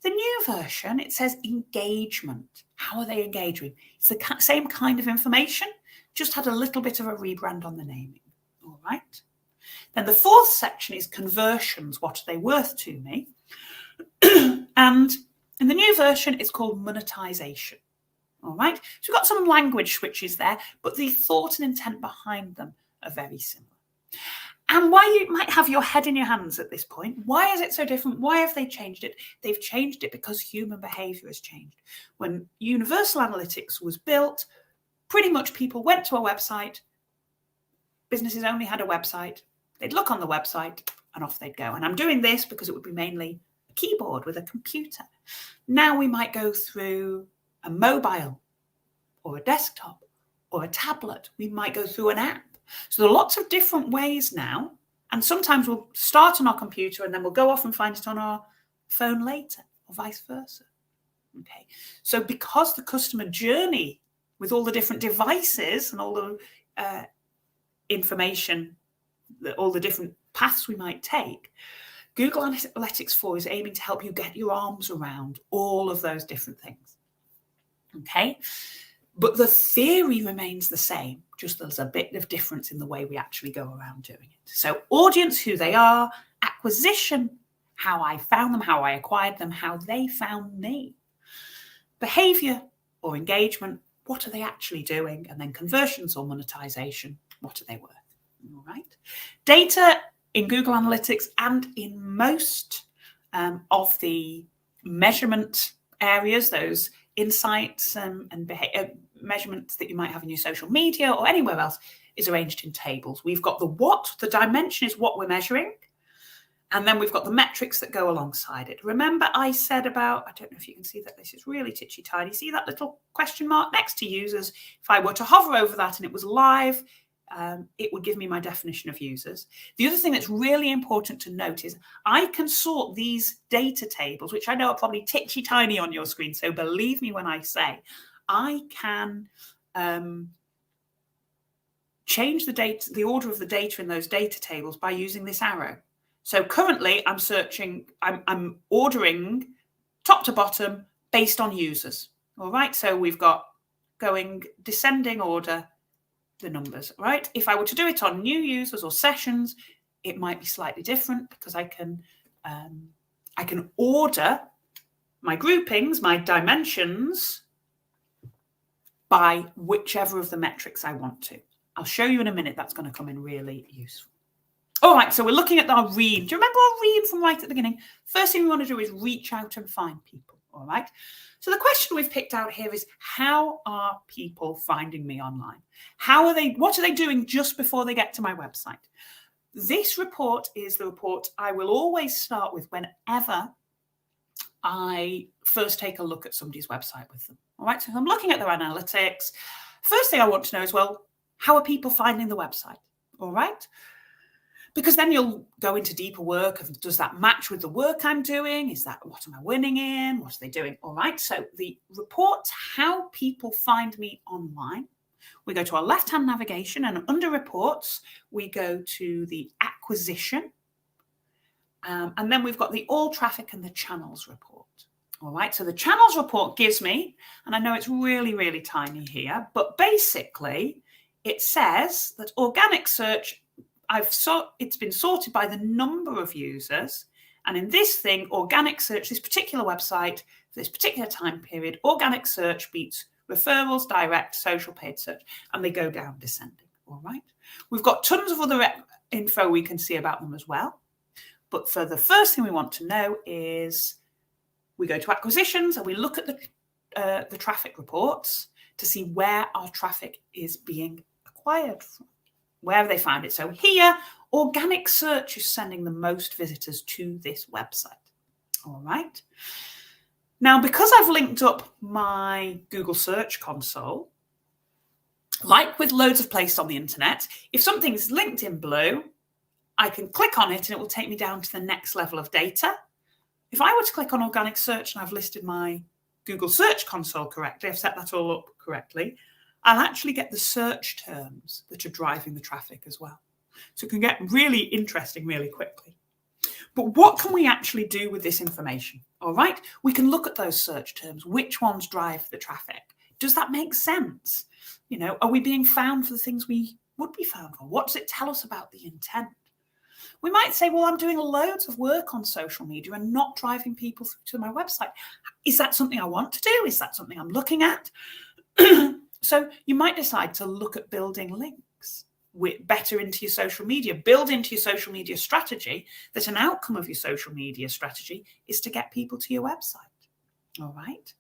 [SPEAKER 1] The new version, it says engagement. How are they engaging? It's the same kind of information, just had a little bit of a rebrand on the naming. All right. Then the 4th section is conversions. What are they worth to me? And in the new version, it's called monetization. All right. So we've got some language switches there, but the thought and intent behind them are very similar. And why you might have your head in your hands at this point, why is it so different? Why have they changed it? They've changed it because human behavior has changed. When Universal Analytics was built, pretty much people went to a website, businesses only had a website, they'd look on the website and off they'd go. And I'm doing this because it would be mainly a keyboard with a computer. Now we might go through a mobile or a desktop or a tablet. We might go through an app. So there are lots of different ways now. And sometimes we'll start on our computer and then we'll go off and find it on our phone later, or vice versa. Okay. So because the customer journey with all the different devices and all the information, all the different paths we might take, Google Analytics 4 is aiming to help you get your arms around all of those different things. Okay. But the theory remains the same, just there's a bit of difference in the way we actually go around doing it. So audience, who they are, acquisition, how I found them, how I acquired them, how they found me. Behavior or engagement, what are they actually doing? And then conversions or monetization, what are they worth? All right. Data in Google Analytics and in most of the measurement areas, those insights and measurements that you might have in your social media or anywhere else, is arranged in tables. We've got the what, the dimension is what we're measuring, and then we've got the metrics that go alongside it. Remember I said about, I don't know if you can see that, this is really titchy tiny. See that little question mark next to users? If I were to hover over that and it was live, it would give me my definition of users. The other thing that's really important to note is I can sort these data tables, which I know are probably titchy tiny on your screen, so believe me when I say I can change the order of the data in those data tables by using this arrow. So currently I'm ordering top to bottom based on users. All right, so we've got going descending order, the numbers, right? If I were to do it on new users or sessions, it might be slightly different because I can order my groupings, my dimensions by whichever of the metrics I want to. I'll show you in a minute. That's going to come in really useful. All right, so we're looking at our read. Do you remember our read from right at the beginning? First thing we want to do is reach out and find people, all right? So the question we've picked out here is, how are people finding me online? What are they doing just before they get to my website? This report is the report I will always start with whenever I first take a look at somebody's website with them. All right, so if I'm looking at their analytics, first thing I want to know is, well, how are people finding the website? All right, because then you'll go into deeper work of, does that match with the work I'm doing? Is that, what am I winning in? What are they doing? All right, so the report, how people find me online. We go to our left-hand navigation, and under reports, we go to the acquisition. And then we've got the all traffic and the channels report. All right, so the channels report gives me, and I know it's really, really tiny here, but basically it says that organic search, it's been sorted by the number of users. And in this thing, organic search, this particular website, for this particular time period, organic search beats referrals, direct, social paid search, and they go down descending. All right, we've got tons of other info we can see about them as well. But for the first thing we want to know is we go to acquisitions and we look at the traffic reports to see where our traffic is being acquired from. Where have they found it? So here, organic search is sending the most visitors to this website. All right. Now, because I've linked up my Google Search Console, like with loads of places on the internet, if something's linked in blue, I can click on it and it will take me down to the next level of data. If I were to click on organic search and I've listed my Google Search Console correctly, I've set that all up correctly, I'll actually get the search terms that are driving the traffic as well. So it can get really interesting really quickly. But what can we actually do with this information? All right, we can look at those search terms. Which ones drive the traffic? Does that make sense? You know, are we being found for the things we would be found for? What does it tell us about the intent? We might say, well, I'm doing loads of work on social media and not driving people through to my website. Is that something I want to do? Is that something I'm looking at? So you might decide to look at building links better into your social media, build into your social media strategy that an outcome of your social media strategy is to get people to your website. All right.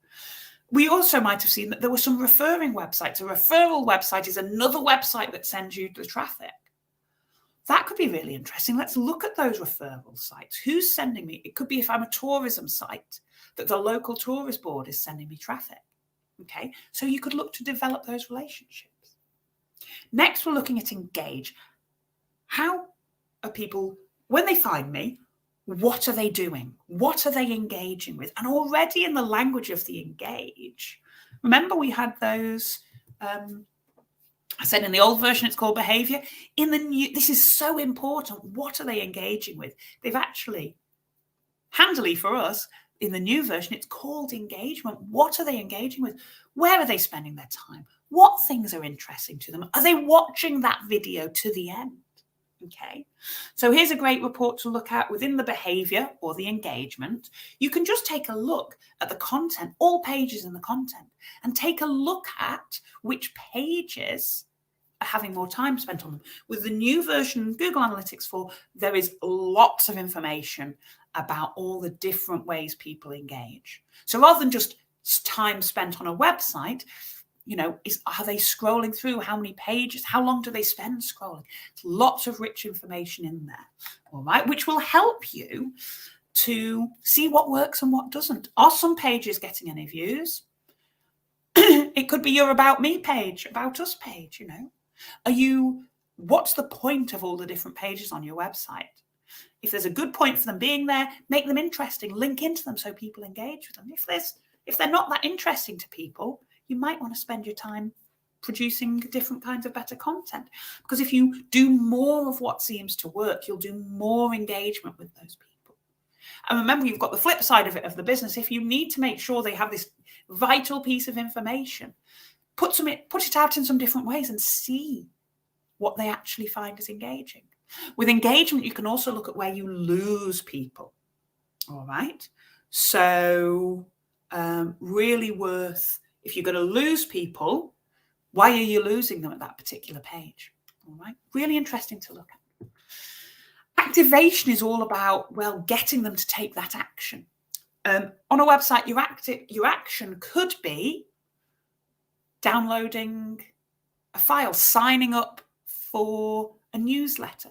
[SPEAKER 1] We also might have seen that there were some referring websites. A referral website is another website that sends you the traffic. That could be really interesting. Let's look at those referral sites. Who's sending me? It could be if I'm a tourism site, that the local tourist board is sending me traffic. Okay, so you could look to develop those relationships. Next, we're looking at engage. How are people, when they find me, what are they doing? What are they engaging with? And already in the language of the engage, remember we had those, I said in the old version it's called behavior. In the new, this is so important. What are they engaging with? They've actually, handily for us, in the new version, it's called engagement. What are they engaging with? Where are they spending their time? What things are interesting to them? Are they watching that video to the end? Okay, so here's a great report to look at within the behavior or the engagement. You can just take a look at the content, all pages in the content, and take a look at which pages are having more time spent on them. With the new version, Google Analytics 4, there is lots of information about all the different ways people engage. So rather than just time spent on a website, you know, are they scrolling through? How many pages? How long do they spend scrolling? Lots of rich information in there, all right, which will help you to see what works and what doesn't. Are some pages getting any views? It could be your About Me page, About Us page, you know. What's the point of all the different pages on your website? If there's a good point for them being there, make them interesting, link into them so people engage with them. If they're not that interesting to people, you might want to spend your time producing different kinds of better content. Because if you do more of what seems to work, you'll do more engagement with those people. And remember, you've got the flip side of it, of the business. If you need to make sure they have this vital piece of information, put it out in some different ways and see what they actually find is engaging. With engagement, you can also look at where you lose people. All right. So really worth, if you're going to lose people, why are you losing them at that particular page? All right. Really interesting to look at. Activation is all about, well, getting them to take that action. On a website, your action could be downloading a file, signing up for a newsletter,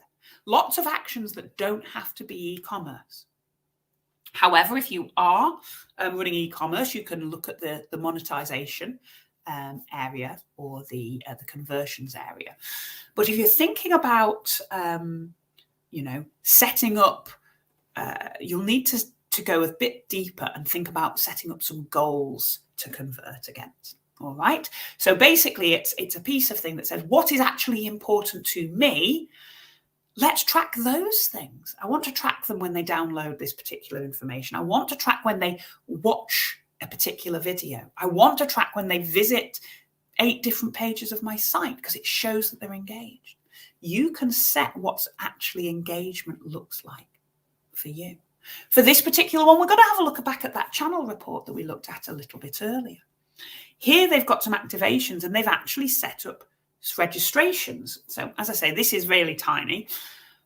[SPEAKER 1] lots of actions that don't have to be e-commerce. However, if you are running e-commerce, you can look at the monetization area or the conversions area. But if you're thinking about, setting up, you'll need to go a bit deeper and think about setting up some goals to convert against. All right. So basically, it's a piece of thing that says, what is actually important to me? Let's track those things. I want to track them when they download this particular information. I want to track when they watch a particular video. I want to track when they visit 8 different pages of my site because it shows that they're engaged. You can set what's actually engagement looks like for you. For this particular one, we're going to have a look back at that channel report that we looked at a little bit earlier. Here they've got some activations and they've actually set up registrations. So as I say, this is really tiny,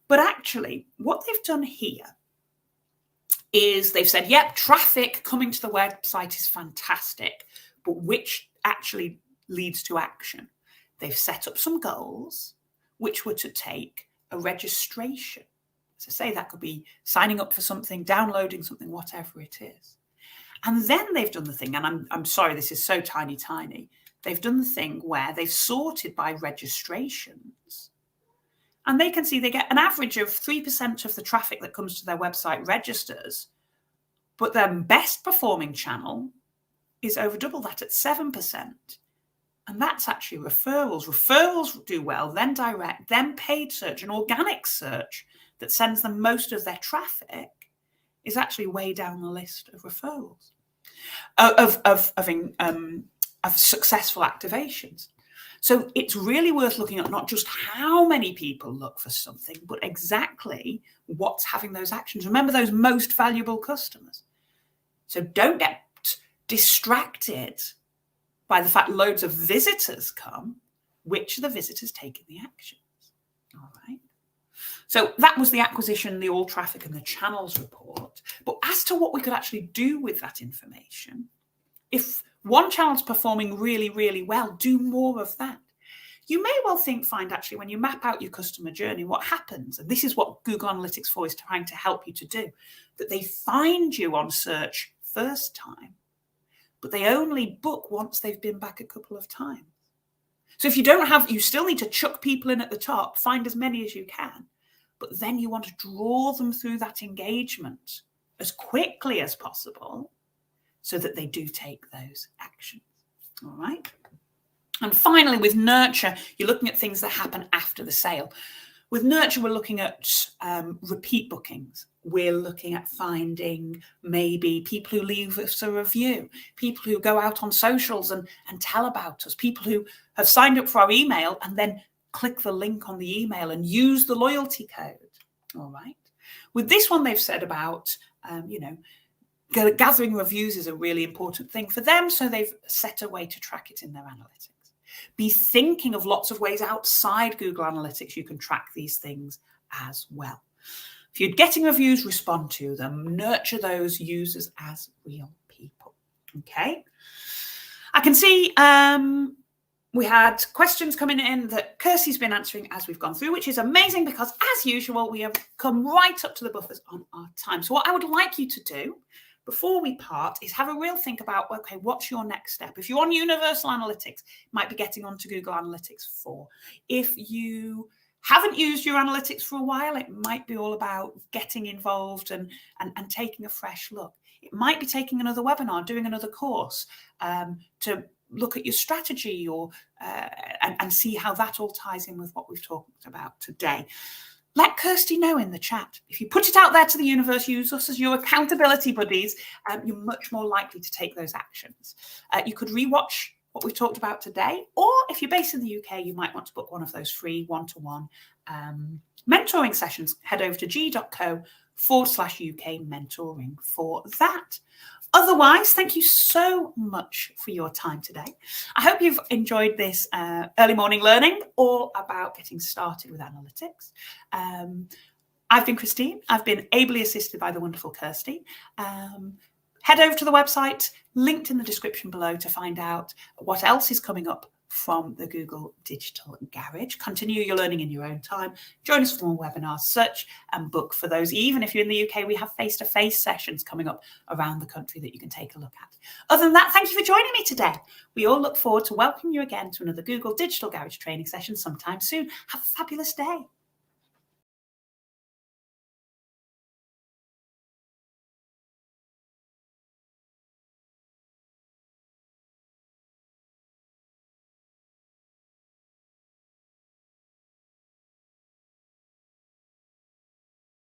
[SPEAKER 1] but actually what they've done here is they've said, yep, traffic coming to the website is fantastic, but which actually leads to action? They've set up some goals which were to take a registration. As I say, that could be signing up for something, downloading something, whatever it is. And then they've done the thing, and I'm sorry, this is so tiny. They've done the thing where they've sorted by registrations. And they can see they get an average of 3% of the traffic that comes to their website registers, but their best performing channel is over double that at 7%. And that's actually referrals. Referrals do well, then direct, then paid search, and organic search that sends them most of their traffic is actually way down the list of referrals, of successful activations. So it's really worth looking at not just how many people look for something, but exactly what's having those actions. Remember those most valuable customers. So don't get distracted by the fact loads of visitors come. Which are the visitors taking the actions? All right. So that was the acquisition, the all traffic and the channels report. But as to what we could actually do with that information, if one channel's performing really, really well, do more of that. You may well find actually when you map out your customer journey, what happens, and this is what Google Analytics 4 is trying to help you to do, that they find you on search first time, but they only book once they've been back a couple of times. So if you still need to chuck people in at the top, find as many as you can, but then you want to draw them through that engagement as quickly as possible so that they do take those actions. All right. And finally, with Nurture, you're looking at things that happen after the sale. With Nurture, we're looking at repeat bookings. We're looking at finding maybe people who leave us a review, people who go out on socials and tell about us, people who have signed up for our email and then click the link on the email and use the loyalty code. All right. With this one, they've said about, gathering reviews is a really important thing for them. So they've set a way to track it in their analytics. Be thinking of lots of ways outside Google Analytics you can track these things as well. If you're getting reviews, respond to them. Nurture those users as real people. Okay. I can see we had questions coming in that Kirsty's been answering as we've gone through, which is amazing because, as usual, we have come right up to the buffers on our time. So what I would like you to do before we part is have a real think about, okay, what's your next step? If you're on Universal Analytics, it might be getting onto Google Analytics 4. If you haven't used your analytics for a while, it might be all about getting involved and taking a fresh look. It might be taking another webinar, doing another course to look at your strategy or and see how that all ties in with what we've talked about today. Let Kirsty know in the chat. If you put it out there to the universe, use us as your accountability buddies, you're much more likely to take those actions. You could rewatch what we've talked about today, or if you're based in the UK, you might want to book one of those free one-to-one mentoring sessions. Head over to g.co/UK mentoring for that. Otherwise, thank you so much for your time today. I hope you've enjoyed this early morning learning all about getting started with analytics. I've been Christine. I've been ably assisted by the wonderful Kirsty. Head over to the website, linked in the description below, to find out what else is coming up from the Google Digital Garage. Continue your learning in your own time. Join us for more webinars, search and book for those. Even if you're in the UK, we have face-to-face sessions coming up around the country that you can take a look at. Other than that, thank you for joining me today. We all look forward to welcoming you again to another Google Digital Garage training session sometime soon. Have a fabulous day.